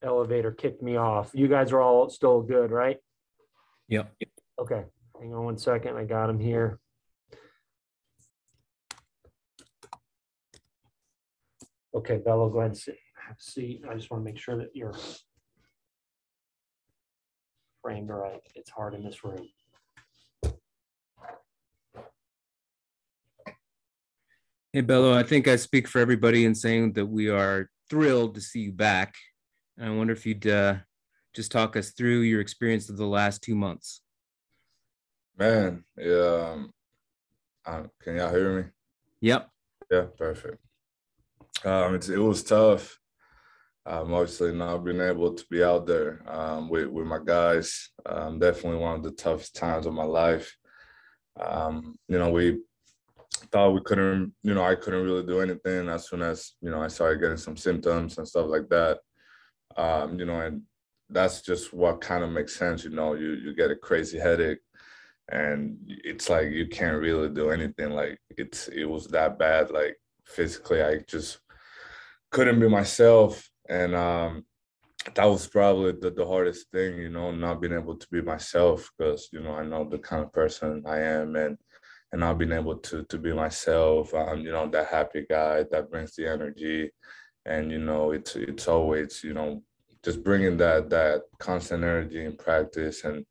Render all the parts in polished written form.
elevator kicked me off. You guys are all still good, right? Yep. Okay. Hang on 1 second. I got him here. Okay, Belo, go ahead and have a seat. I just want to make sure that you're framed right. It's hard in this room. Hey, Belo, I think I speak for everybody in saying that we are thrilled to see you back. And I wonder if you'd just talk us through your experience of the last 2 months. Man, yeah. Can y'all hear me? Yep. Yeah, perfect. It was tough. Obviously not being able to be out there with my guys. Definitely one of the toughest times of my life. We thought we couldn't, I couldn't really do anything as soon as, I started getting some symptoms and stuff like that. And that's just what kind of makes sense. You get a crazy headache and it's like you can't really do anything. Like it was that bad. Like physically, I just couldn't be myself. And that was probably the hardest thing, not being able to be myself because, I know the kind of person I am and not being able to be myself, that happy guy that brings the energy. And, it's always, just bringing that constant energy in practice and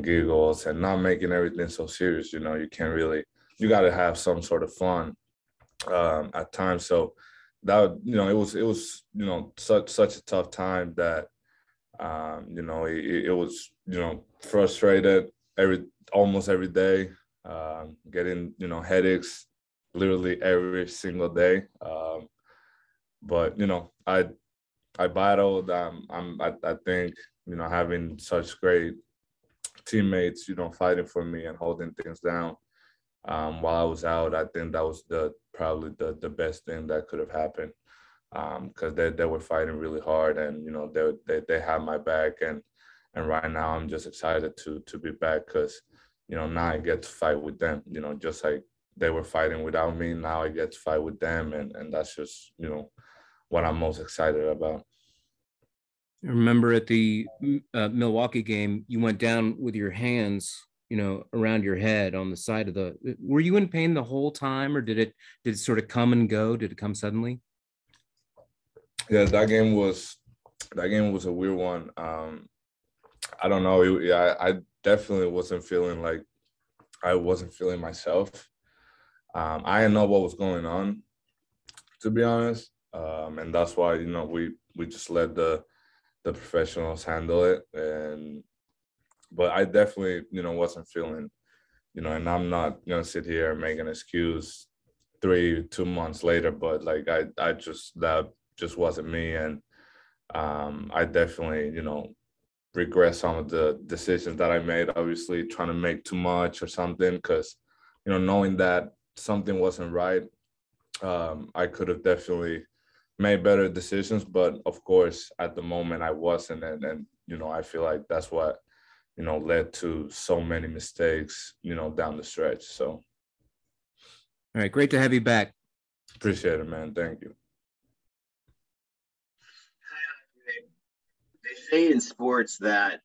giggles and not making everything so serious. You can't really, you got to have some sort of fun at times. So that, it was, such a tough time that, it was, frustrated almost every day, getting, headaches literally every single day. But, I battled. I think, having such great teammates, fighting for me and holding things down while I was out, I think that was probably the best thing that could have happened because they were fighting really hard and, they had my back and right now I'm just excited to be back because, now I get to fight with them, just like they were fighting without me. Now I get to fight with them and that's just, what I'm most excited about. I remember at the Milwaukee game, you went down with your hands, around your head on the side of were you in pain the whole time or did it sort of come and go? Did it come suddenly? Yeah, that game was a weird one. I don't know. I definitely wasn't feeling like I wasn't feeling myself. I didn't know what was going on, to be honest. And that's why, we just let the professionals handle it. But I definitely, wasn't feeling, and I'm not going to sit here and make an excuse 2 months later, but like, that just wasn't me. And I definitely, regret some of the decisions that I made, obviously trying to make too much or something, because, knowing that something wasn't right, I could have definitely made better decisions, but of course, at the moment I wasn't, and I feel like that's what led to so many mistakes, down the stretch. So, all right, great to have you back. Appreciate it, man. Thank you. They say in sports that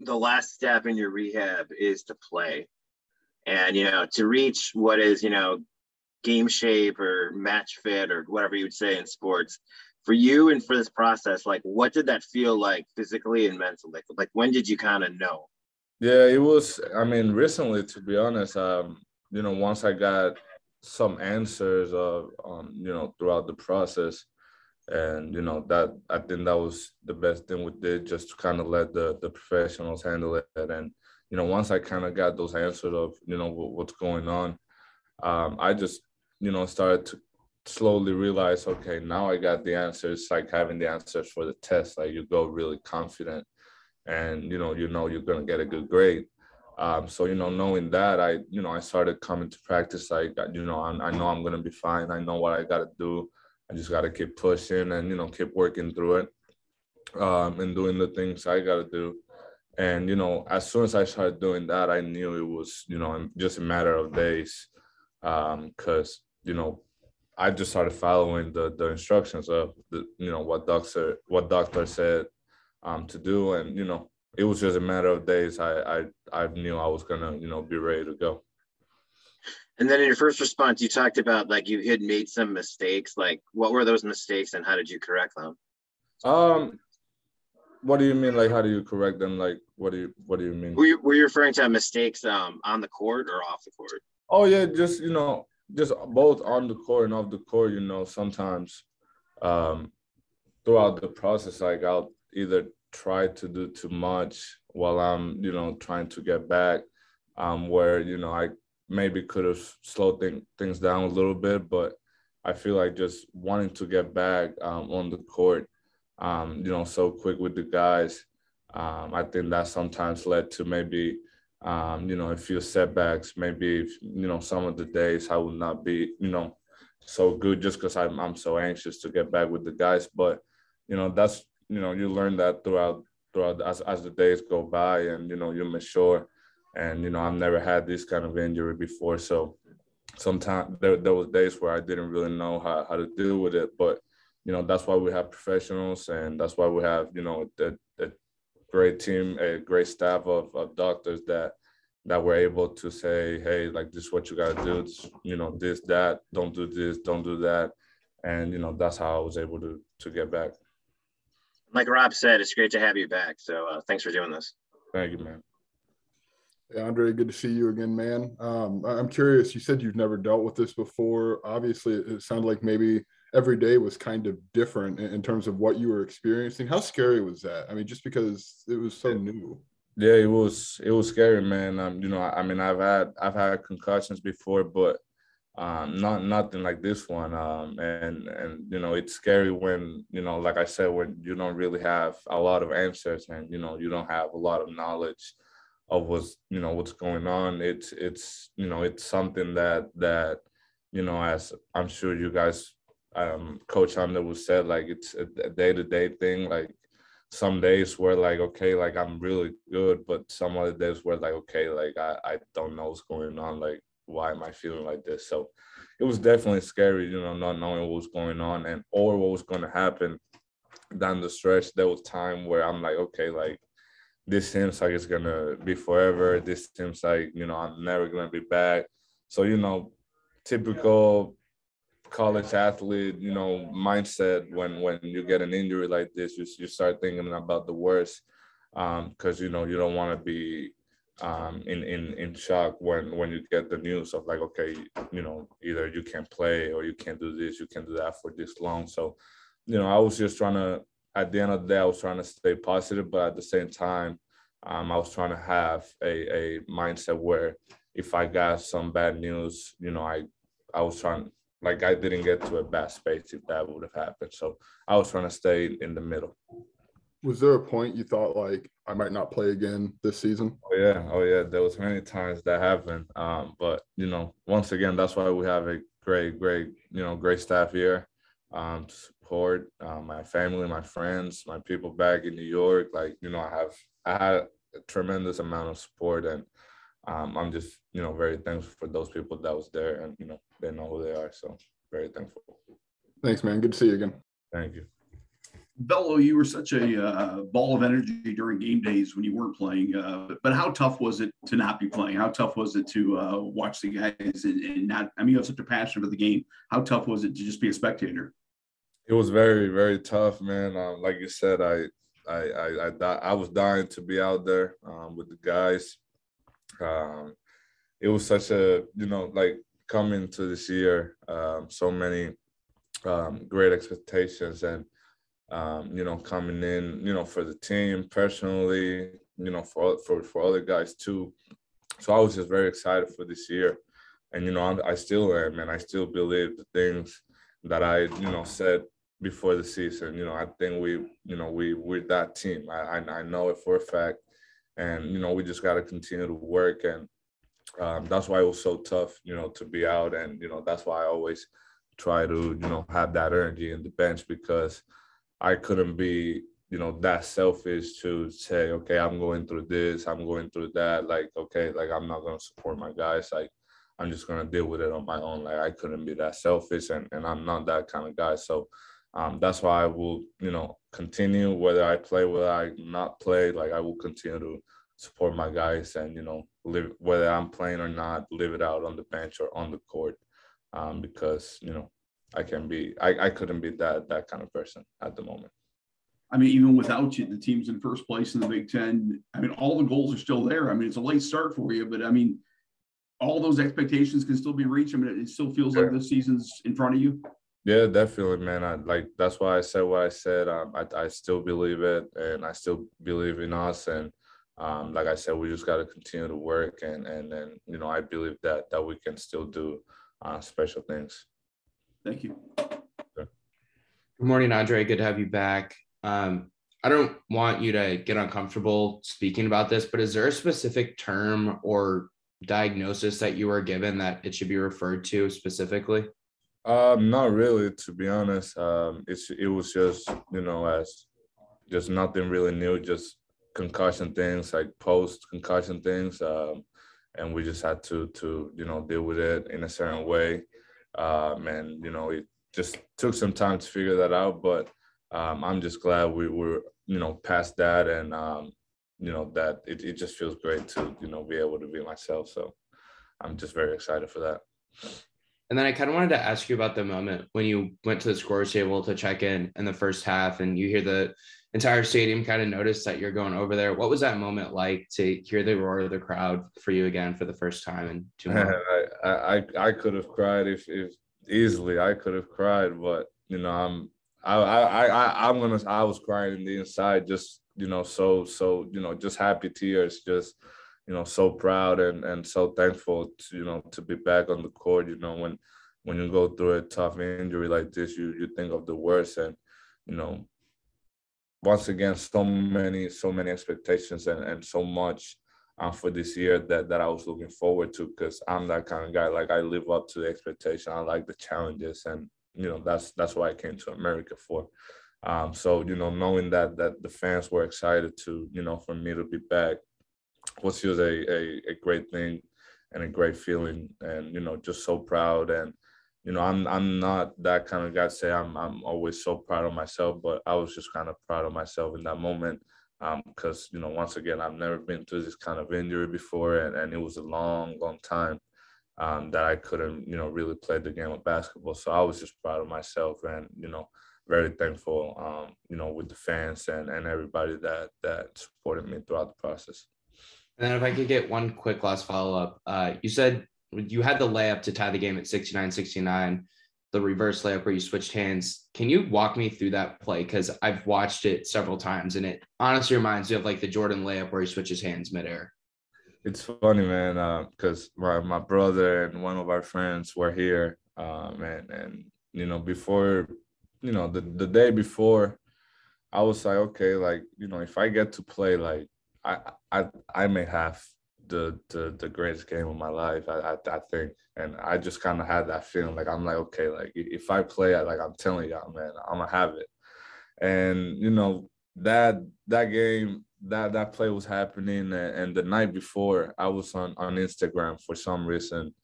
the last step in your rehab is to play, and to reach what is game shape or match fit or whatever you would say in sports. For you and for this process, like what did that feel like physically and mentally? Like when did you kind of know? Yeah, it was, recently, to be honest, once I got some answers throughout the process, and, that I think that was the best thing we did, just to kind of let the professionals handle it. And, once I kind of got those answers of, what's going on, I just, started to slowly realize, okay, now I got the answers, like having the answers for the test, like you go really confident and, you're going to get a good grade. So, knowing that, I started coming to practice, like, I know I'm going to be fine. I know what I got to do. I just got to keep pushing and, keep working through it and doing the things I got to do. And, as soon as I started doing that, I knew it was, just a matter of days because, I just started following the instructions of what doctor said to do, and it was just a matter of days. I knew I was gonna be ready to go. And then in your first response, you talked about like you had made some mistakes. Like, what were those mistakes, and how did you correct them? What do you mean? Like, how do you correct them? Like, what do you mean? Were you referring to mistakes on the court or off the court? Oh yeah, just both on the court and off the court. Sometimes throughout the process, like I'll either try to do too much while I'm trying to get back, where I maybe could have slowed things down a little bit, but I feel like just wanting to get back on the court, so quick with the guys. I think that sometimes led to maybe, a few setbacks. Maybe, some of the days I would not be, so good just because I'm so anxious to get back with the guys. But, that's, you learn that throughout as the days go by, and, you mature. And, I've never had this kind of injury before. So sometimes there was days where I didn't really know how to deal with it. But, that's why we have professionals, and that's why we have, a great team, a great staff of doctors that were able to say, hey, like, this is what you got to do. It's, this, that, don't do this, don't do that. And, that's how I was able to get back. Like Rob said, it's great to have you back. So thanks for doing this. Thank you, man. Hey, Andre, good to see you again, man. I'm curious, you said you've never dealt with this before. Obviously, it sounded like maybe every day was kind of different in terms of what you were experiencing. How scary was that? I mean, just because it was so new. Yeah, it was scary, man. I've had concussions before, but nothing like this one. And it's scary when, like I said, when you don't really have a lot of answers, and you don't have a lot of knowledge of what's going on. It's something that as I'm sure you guys, Coach Hunter would said, like, it's a day-to-day thing. Like, some days where, like, okay, like, I'm really good, but some other days where, like, okay, like, I don't know what's going on. Like, why am I feeling like this? So it was definitely scary, not knowing what was going on or what was going to happen down the stretch. There was time where I'm like, okay, like, this seems like it's going to be forever. This seems like, I'm never going to be back. So, typical college athlete, mindset, when you get an injury like this, you start thinking about the worst, because, you don't want to be in shock when you get the news of, like, okay, either you can't play or you can't do this, you can't do that for this long. So, I was just trying to, at the end of the day, I was trying to stay positive, but at the same time, I was trying to have a mindset where if I got some bad news, I was trying, like, I didn't get to a bad space if that would have happened. So I was trying to stay in the middle. Was there a point you thought, like, I might not play again this season? Oh yeah. There was many times that happened. But once again, that's why we have a great staff here, to support my family, my friends, my people back in New York. Like, I had a tremendous amount of support, and I'm just very thankful for those people that was there, and they know who they are. So very thankful. Thanks, man. Good to see you again. Thank you. Belo, you were such a ball of energy during game days when you weren't playing. But how tough was it to not be playing? How tough was it to watch the guys and not? I mean, you have such a passion for the game. How tough was it to just be a spectator? It was very, very tough, man. Like you said, I was dying to be out there with the guys. It was such a, like, coming to this year, so many great expectations, and coming in, for the team personally, for other guys too. So I was just very excited for this year, and I still am, and I still believe the things that I said before the season. I think we're that team. I know it for a fact, and we just got to continue to work, and that's why it was so tough, to be out, and that's why I always try to have that energy in the bench, because I couldn't be that selfish to say, okay, I'm going through this, I'm going through that, like, okay, like, I'm not going to support my guys. Like, I'm just gonna deal with it on my own. Like I couldn't be that selfish, and I'm not that kind of guy. So that's why I will, continue whether I play, whether I not play. Like I will continue to support my guys and, live whether I'm playing or not, live it out on the bench or on the court, because I couldn't be that kind of person at the moment. I mean, even without you, the team's in first place in the Big Ten. I mean, all the goals are still there. I mean, it's a late start for you, but I mean, all those expectations can still be reached. I mean, it still feels like this season's in front of you. Yeah, definitely, man. That's why I said what I said. I still believe it, and I still believe in us. And like I said, we just got to continue to work, and then I believe that we can still do special things. Thank you. Good morning, Andre. Good to have you back. I don't want you to get uncomfortable speaking about this, but is there a specific term or diagnosis that you were given that it should be referred to specifically? Not really, to be honest. It was just, as just nothing really new, just concussion things, like post-concussion things. And we just had to deal with it in a certain way. And, it just took some time to figure that out, but I'm just glad we were, past that, and, that it just feels great to, be able to be myself. So I'm just very excited for that. And then I kind of wanted to ask you about the moment when you went to the scores table to check in the first half, and you hear the entire stadium kind of notice that you're going over there. What was that moment like to hear the roar of the crowd for you again for the first time in 2 months? I could have cried if easily. I could have cried, but I was crying in the inside, just so just happy tears, just so proud and so thankful to be back on the court. When you go through a tough injury like this, you think of the worst, and once again, so many expectations and so much for this year that I was looking forward to, because I'm that kind of guy. Like I live up to the expectation. I like the challenges, and that's what I came to America for. So knowing that the fans were excited to for me to be back was just a great thing and a great feeling, and just so proud. And I'm not that kind of guy to say I'm always so proud of myself, but I was just kind of proud of myself in that moment, because once again, I've never been through this kind of injury before, and it was a long time that I couldn't really play the game of basketball. So I was just proud of myself, and very thankful with the fans and everybody that supported me throughout the process. And then if I could get one quick last follow-up, you said you had the layup to tie the game at 69-69, the reverse layup where you switched hands. Can you walk me through that play? Because I've watched it several times, and it honestly reminds me of like the Jordan layup where he switches hands midair. It's funny, man, because my brother and one of our friends were here, and before, the day before, I was like, okay, like, if I get to play, like, I may have the greatest game of my life, I think. And I just kind of had that feeling, like, I'm like, okay, like, if I play, like, I'm telling y'all, man, I'm gonna have it. And that game, that play was happening, and the night before, I was on Instagram for some reason,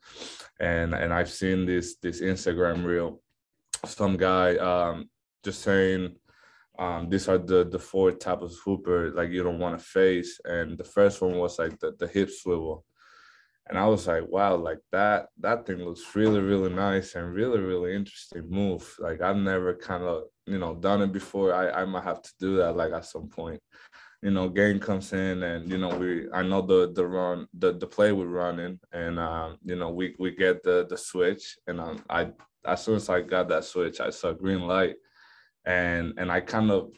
and I've seen this Instagram reel, some guy just saying, these are the 4 types of hooper like you don't want to face, and the first one was like the hip swivel, and I was like, wow, like that thing looks really, really nice and really, really interesting move. Like I've never kind of done it before. I might have to do that like at some point. Game comes in, and I know the run, the play we're running, and we get the switch, and I as soon as I got that switch, I saw green light. And I kind of,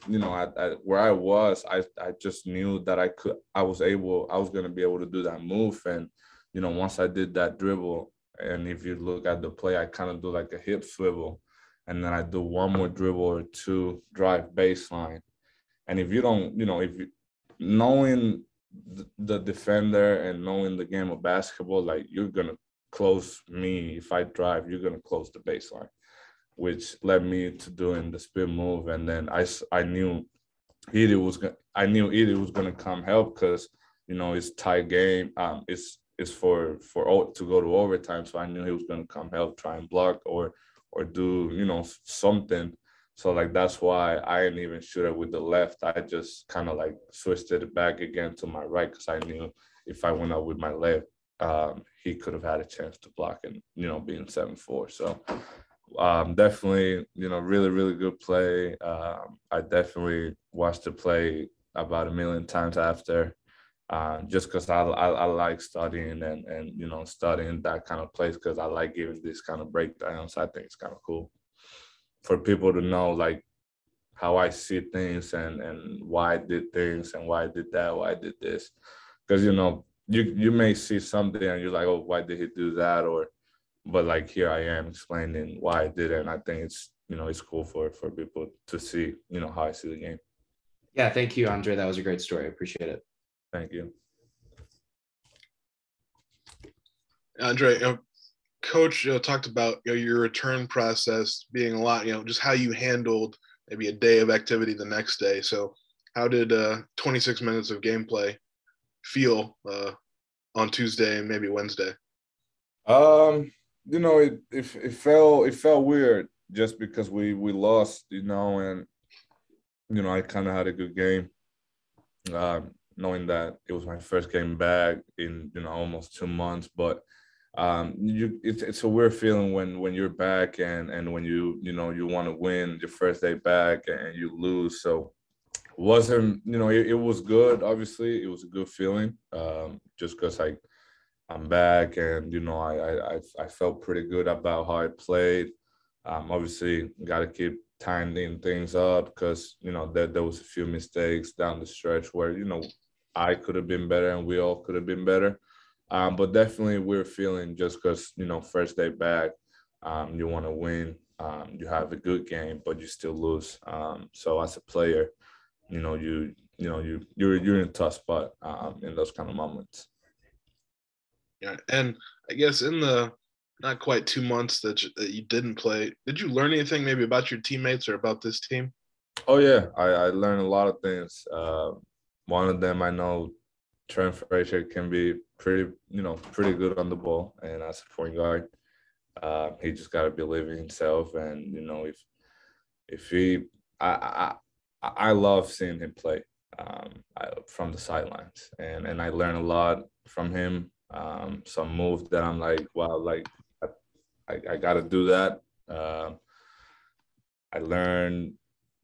where I was, I just knew that I was going to be able to do that move. And, once I did that dribble, and if you look at the play, I kind of do like a hip swivel, and then I do one more dribble or two, drive baseline. And if you don't, knowing the defender and knowing the game of basketball, like you're going to close me. If I drive, you're going to close the baseline, which led me to doing the spin move. And then I knew Edie was going to come help, because it's tight game. to go to overtime. So I knew he was going to come help, try and block or do, something. So like, that's why I didn't even shoot it with the left. I just kind of like switched it back again to my right, because I knew if I went up with my left, he could have had a chance to block and, being 7'4". So definitely, really, really good play. I definitely watched the play about a million times after, just because I like studying and studying that kind of place, because I like giving this kind of breakdowns. I think it's kind of cool for people to know like how I see things and why I did things and why I did that, why I did this. Because, you may see something and you're like, oh, why did he do that? But like, here I am explaining why I did it. And I think it's, it's cool for people to see, how I see the game. Yeah, thank you, Andre. That was a great story. I appreciate it. Thank you. Andre, Coach talked about your return process being a lot, just how you handled maybe a day of activity the next day. So how did 26 minutes of gameplay feel on Tuesday and maybe Wednesday? It felt weird just because we lost, and I kind of had a good game, knowing that it was my first game back in almost 2 months. But it's a weird feeling when you're back and when you want to win your first day back and you lose. So it wasn't, it was good. Obviously, it was a good feeling, just because I'm back and I felt pretty good about how I played. Obviously, got to keep tightening things up, because there was a few mistakes down the stretch where I could have been better and we all could have been better. But definitely we're feeling, just because, first day back, you want to win. You have a good game, but you still lose. So as a player, you're in a tough spot in those kind of moments. Yeah, and I guess in the not quite 2 months that you didn't play, did you learn anything maybe about your teammates or about this team? Oh yeah, I learned a lot of things. One of them, I know Trent Frazier can be pretty good on the ball, and as a point guard, he just got to believe in himself. And if he, I love seeing him play from the sidelines, and I learn a lot from him. Some moves that I'm like, wow, like I got to do that. I learned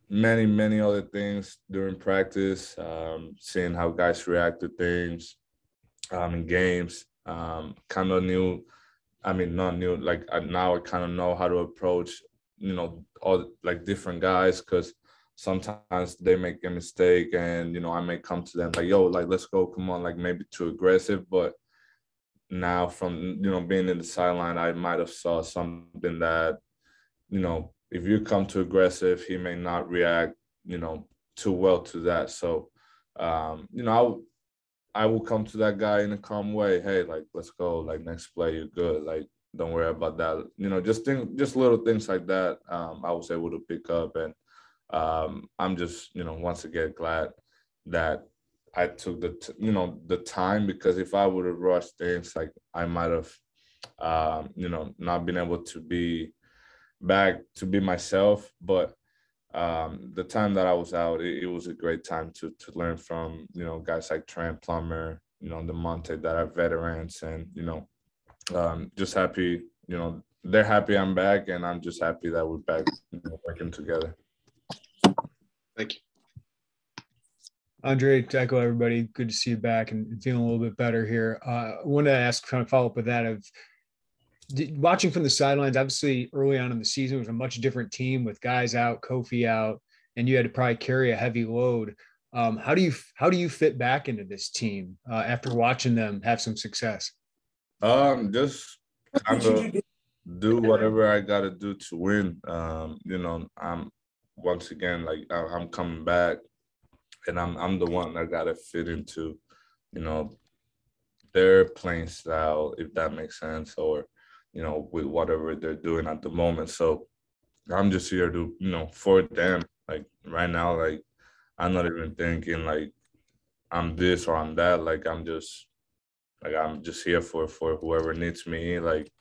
many other things during practice, seeing how guys react to things in games. Kind of new, not new, like now I kind of know how to approach, all like different guys, because sometimes they make a mistake and, I may come to them like, yo, like, let's go, come on, like maybe too aggressive. But now from, being in the sideline, I might have saw something that, if you come too aggressive, he may not react, too well to that. So, I will come to that guy in a calm way. Hey, like, let's go. Like, next play, you're good. Like, don't worry about that. Just little things like that. I was able to pick up, and I'm just, once again glad that I took the time, because if I would have rushed things, like I might have, not been able to be back to be myself. But the time that I was out, it was a great time to learn from, guys like Trent, Plummer, the Monte, that are veterans, and, just happy, they're happy I'm back, and I'm just happy that we're back working together. Thank you. Andre, to echo everybody, good to see you back and feeling a little bit better here. I wanted to ask, kind of follow up with that, of watching from the sidelines. Obviously, early on in the season, it was a much different team with guys out, Kofi out, and you had to probably carry a heavy load. How do you fit back into this team after watching them have some success? Just kind of do whatever I got to do to win. I'm once again, like, I'm coming back, and I'm the one that got to fit into, their playing style, if that makes sense, or, with whatever they're doing at the moment. So I'm just here to, for them. Like, right now, like, I'm not even thinking like I'm this or I'm that. Like, I'm just Like I'm just here for whoever needs me. Like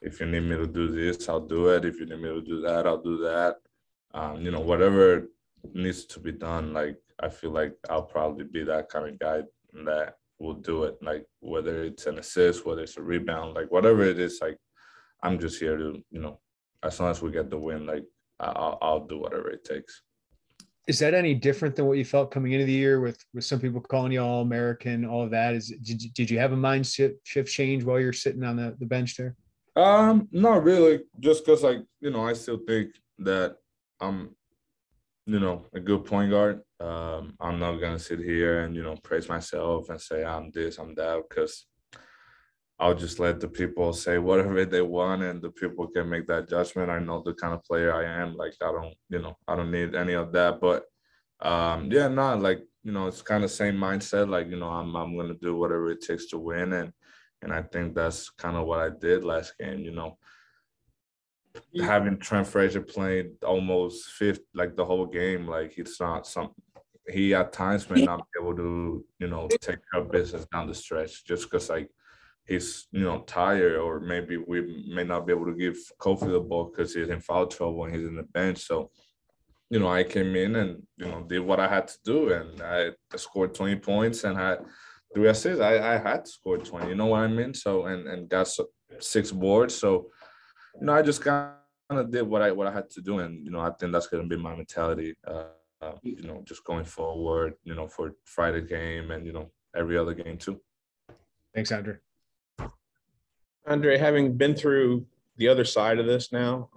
if you need me to do this, I'll do it. If you need me to do that, I'll do that. Whatever needs to be done. Like I feel like I'll probably be that kind of guy that will do it. Like whether it's an assist, whether it's a rebound, like whatever it is. Like I'm just here to, as long as we get the win, like I'll do whatever it takes. Is that any different than what you felt coming into the year with some people calling you All-American, all of that? Did you have a mindset shift change while you're sitting on the bench there? Not really. Just because, like, I still think that I'm, a good point guard. I'm not gonna sit here and praise myself and say I'm this, I'm that, because I'll just let the people say whatever they want, and the people can make that judgment. I know the kind of player I am. Like I don't need any of that. But it's kind of same mindset. Like I'm gonna do whatever it takes to win, and I think that's kind of what I did last game. Having Trent Frazier playing almost fifth, like the whole game, like it's not something. He at times may not be able to, take care of business down the stretch just because like he's, tired, or maybe we may not be able to give Kofi the ball because he's in foul trouble and he's in the bench. So, I came in and, did what I had to do, and I scored 20 points and had 3 assists. I had to score 20, you know what I mean? So, and got 6 boards. So, I just kind of did what I had to do. And, I think that's going to be my mentality, just going forward, for Friday game and, every other game too. Thanks, Andre. Andre, having been through the other side of this now,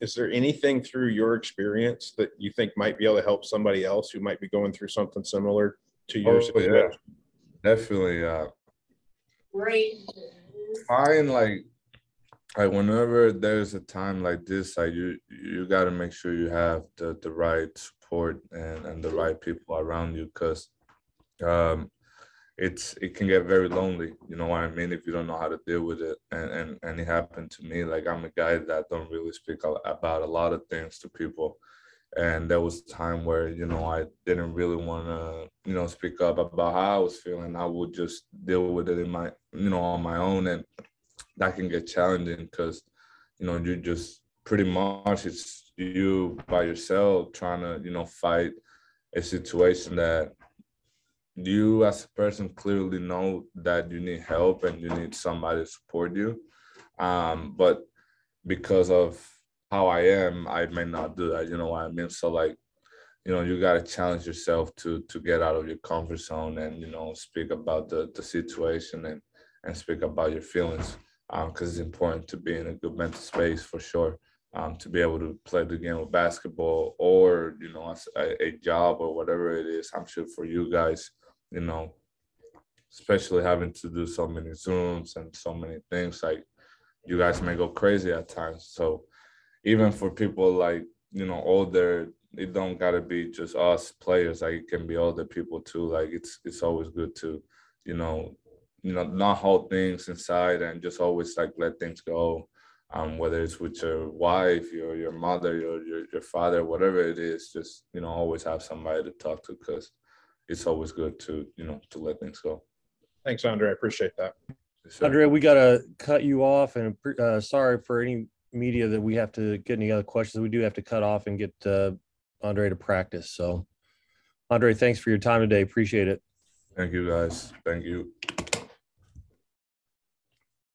is there anything through your experience that you think might be able to help somebody else who might be going through something similar to your situation? Yeah, definitely. Fine, like whenever there's a time like this, like you got to make sure you have the right support and the right people around you, because it can get very lonely, you know what I mean, if you don't know how to deal with it. And it happened to me. Like I'm a guy that don't really speak about a lot of things to people. And there was a time where, I didn't really want to, speak up about how I was feeling. I would just deal with it in my, on my own. And that can get challenging because, you just pretty much it's you by yourself trying to, fight a situation that you as a person clearly know that you need help and you need somebody to support you. But because of how I am, I may not do that, you know what I mean? So like, you got to challenge yourself to get out of your comfort zone and, speak about the situation and speak about your feelings, because it's important to be in a good mental space for sure, to be able to play the game of basketball or, a job or whatever it is. I'm sure for you guys, especially having to do so many Zooms and so many things, like you guys may go crazy at times. So even for people like, older, it don't gotta be just us players. Like it can be older people too. Like it's always good to, not hold things inside and just always like let things go. Whether it's with your wife, your mother, your father, whatever it is, just, always have somebody to talk to, because it's always good to, to let things go. Thanks, Andre. I appreciate that. Andre, we got to cut you off, and sorry for any media that we have to get any other questions. We do have to cut off and get Andre to practice. So, Andre, thanks for your time today. Appreciate it. Thank you, guys. Thank you.